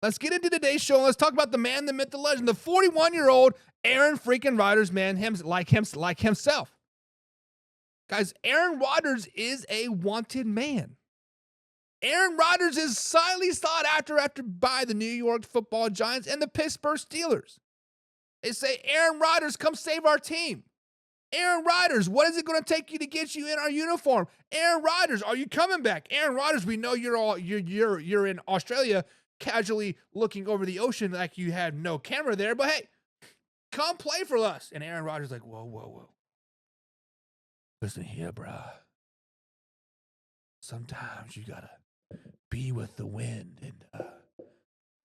Let's get into today's show and let's talk about the man, the myth, the legend, the 41-year-old Aaron freaking Rodgers, man, like himself. Guys, Aaron Rodgers is a wanted man. Aaron Rodgers is highly sought after by the New York Football Giants and the Pittsburgh Steelers. They say, Aaron Rodgers, come save our team. Aaron Rodgers, what is it going to take you to get you in our uniform? Aaron Rodgers, are you coming back? Aaron Rodgers, we know you're in Australia, casually looking over the ocean like you had no camera there, but hey, come play for us. And Aaron Rodgers like, whoa. Listen here, bruh. Sometimes you gotta be with the wind and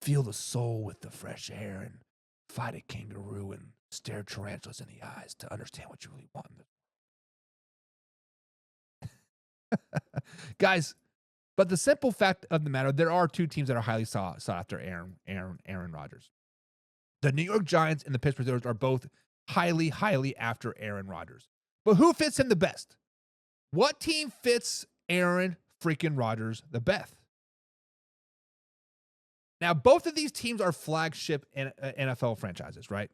feel the soul with the fresh air and fight a kangaroo and stare tarantulas in the eyes to understand what you really want. Guys, but the simple fact of the matter, there are two teams that are highly sought after Aaron Rodgers. The New York Giants and the Pittsburgh Steelers are both highly after Aaron Rodgers. But who fits him the best? What team fits Aaron freaking Rodgers the best? Now, both of these teams are flagship NFL franchises, right?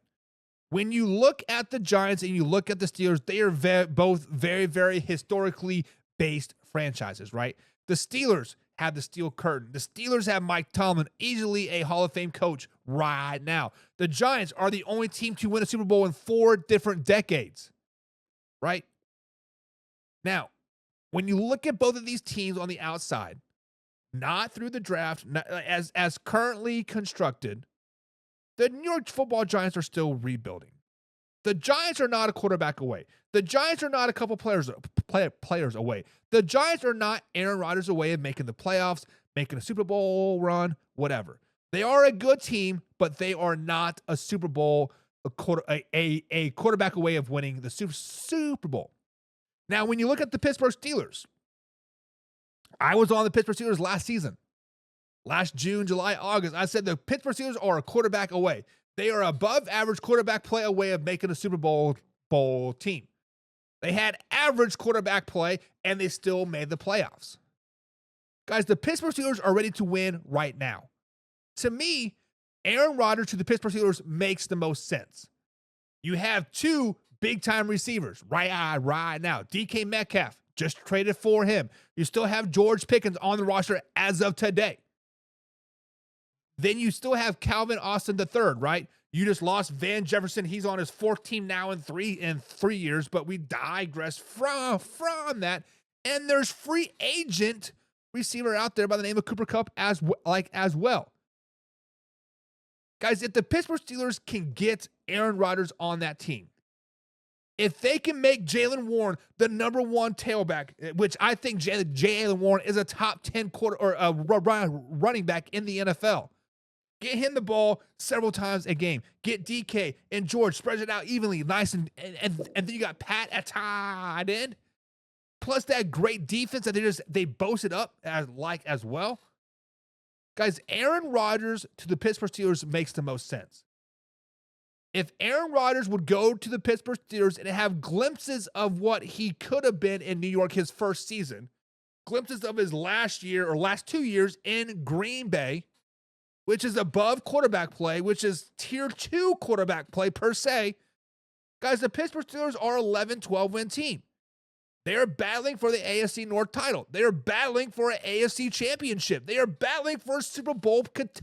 When you look at the Giants and you look at the Steelers, they are both very historically based franchises, right? The Steelers have the steel curtain. The Steelers have Mike Tomlin, easily a Hall of Fame coach right now. The Giants are the only team to win a Super Bowl in 4 different decades, right? Now, when you look at both of these teams on the outside, not through the draft, as currently constructed, the New York Football Giants are still rebuilding. The Giants are not a quarterback away. The Giants are not a couple players away. The Giants are not Aaron Rodgers away of making the playoffs, making a Super Bowl run, whatever. They are a good team, but they are not a Super Bowl, a quarterback away of winning the Super Bowl. Now, when you look at the Pittsburgh Steelers, I was on the Pittsburgh Steelers last season. Last June, July, August, I said the Pittsburgh Steelers are a quarterback away. They are above average quarterback play away of making a Super Bowl team. They had average quarterback play, and they still made the playoffs. Guys, the Pittsburgh Steelers are ready to win right now. To me, Aaron Rodgers to the Pittsburgh Steelers makes the most sense. You have 2 big-time receivers right now. DK Metcalf, just traded for him. You still have George Pickens on the roster as of today. Then you still have Calvin Austin III, right? You just lost Van Jefferson. He's on his 4th team now in 3 years, but we digress from that. And there's free agent receiver out there by the name of Cooper Kupp as well. Guys, if the Pittsburgh Steelers can get Aaron Rodgers on that team, if they can make Jaylen Warren the number 1 tailback, which I think Jaylen Warren is a top 10 running back in the NFL, get him the ball several times a game. Get DK and George, spread it out evenly, nice, and then you got Pat at tight end. Plus that great defense that they boasted up as well. Guys, Aaron Rodgers to the Pittsburgh Steelers makes the most sense. If Aaron Rodgers would go to the Pittsburgh Steelers and have glimpses of what he could have been in New York his first season, glimpses of his last 2 years in Green Bay, which is above quarterback play, which is tier 2 quarterback play per se, guys, the Pittsburgh Steelers are 11-12 win team. They are battling for the AFC North title. They are battling for an AFC championship. They are battling for a Super Bowl title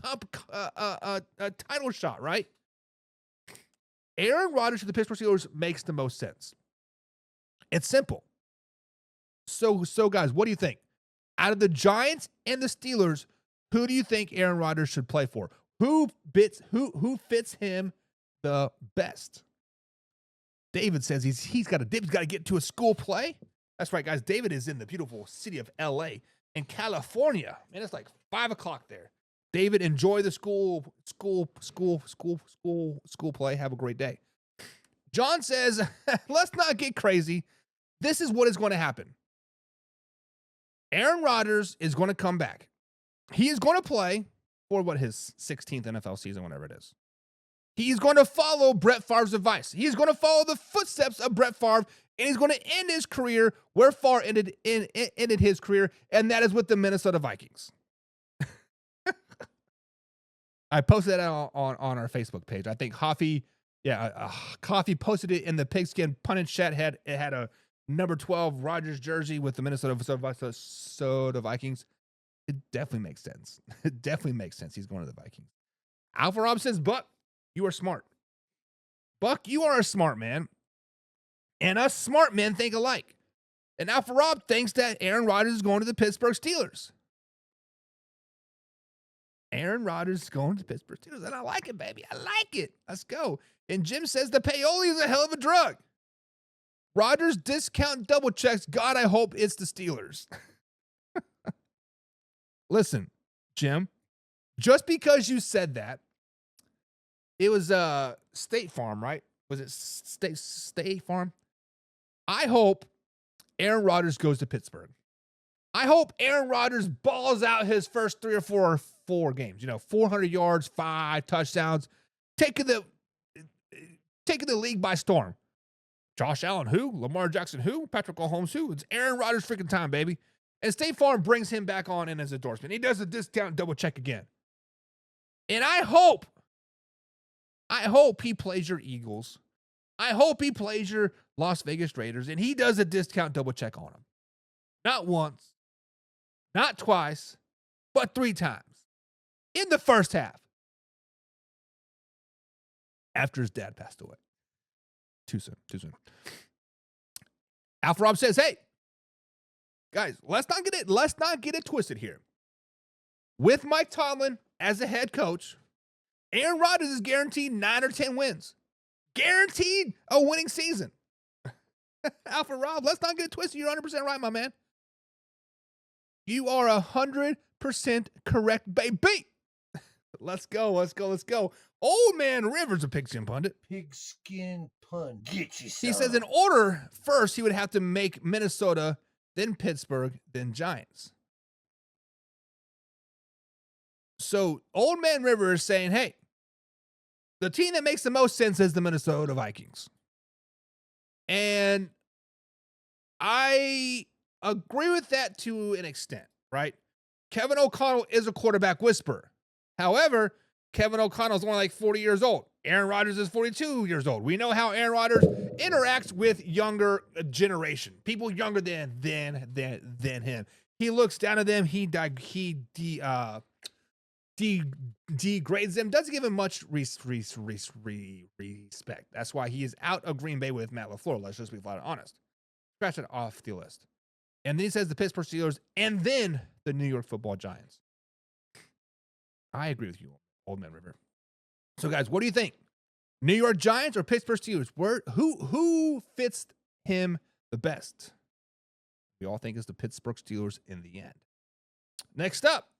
shot, right? Aaron Rodgers to the Pittsburgh Steelers makes the most sense. It's simple. So guys, what do you think? Out of the Giants and the Steelers, who do you think Aaron Rodgers should play for? Who fits him the best? David says he's got to get to a school play. That's right, guys. David is in the beautiful city of LA in California. Man, it's like 5:00 there. David, enjoy the school play. Have a great day. John says, let's not get crazy. This is what is going to happen. Aaron Rodgers is going to come back. He is going to play for his 16th NFL season, whatever it is. He's going to follow Brett Favre's advice. He's going to follow the footsteps of Brett Favre, and he's going to end his career where Favre ended his career, and that is with the Minnesota Vikings. I posted that on our Facebook page. I think Coffee posted it in the pigskin pundit chat. It had a number 12 Rodgers jersey with the Minnesota Vikings. It definitely makes sense. It definitely makes sense. He's going to the Vikings. Alpha Rob says, Buck, you are smart. Buck, you are a smart man. And us smart men think alike. And Alpha Rob thinks that Aaron Rodgers is going to the Pittsburgh Steelers. Aaron Rodgers is going to the Pittsburgh Steelers. And I like it, baby. I like it. Let's go. And Jim says the payola is a hell of a drug. Rodgers discount double checks. God, I hope it's the Steelers. Listen, Jim, just because you said that, it was State Farm, right? Was it State Farm? I hope Aaron Rodgers goes to Pittsburgh. I hope Aaron Rodgers balls out his first 3 or 4 games. 400 yards, 5 touchdowns, taking the league by storm. Josh Allen, who? Lamar Jackson, who? Patrick Mahomes, who? It's Aaron Rodgers freaking time, baby. And State Farm brings him back on in his endorsement. He does a discount double check again. And I hope he plays your Eagles. I hope he plays your Las Vegas Raiders, and he does a discount double check on them. Not once, not twice, but 3 times in the first half after his dad passed away. Too soon. Alpha Rob says, hey, guys, let's not get it twisted here. With Mike Tomlin as a head coach, Aaron Rodgers is guaranteed 9 or 10 wins. Guaranteed a winning season. Alpha Rob, let's not get it twisted. You're 100% right, my man. You are 100% correct, baby. Let's go. Old Man Rivers, a pigskin pundit. Pigskin pundit. Get you some. He says in order, first he would have to make Minnesota, then Pittsburgh, then Giants. So Old Man Rivers is saying, hey, the team that makes the most sense is the Minnesota Vikings. And I agree with that to an extent, right? Kevin O'Connell is a quarterback whisperer. However, Kevin O'Connell is only like 40 years old. Aaron Rodgers is 42 years old. We know how Aaron Rodgers interacts with younger generation, people younger than him. He looks down at them. He degrades them. Doesn't give him much respect. That's why he is out of Green Bay with Matt LaFleur. Let's just be flat and honest. Scratch it off the list. And then he says the Pittsburgh Steelers and then the New York Football Giants. I agree with you, Old Man River. So, guys, what do you think? New York Giants or Pittsburgh Steelers? Who fits him the best? We all think it's the Pittsburgh Steelers in the end. Next up,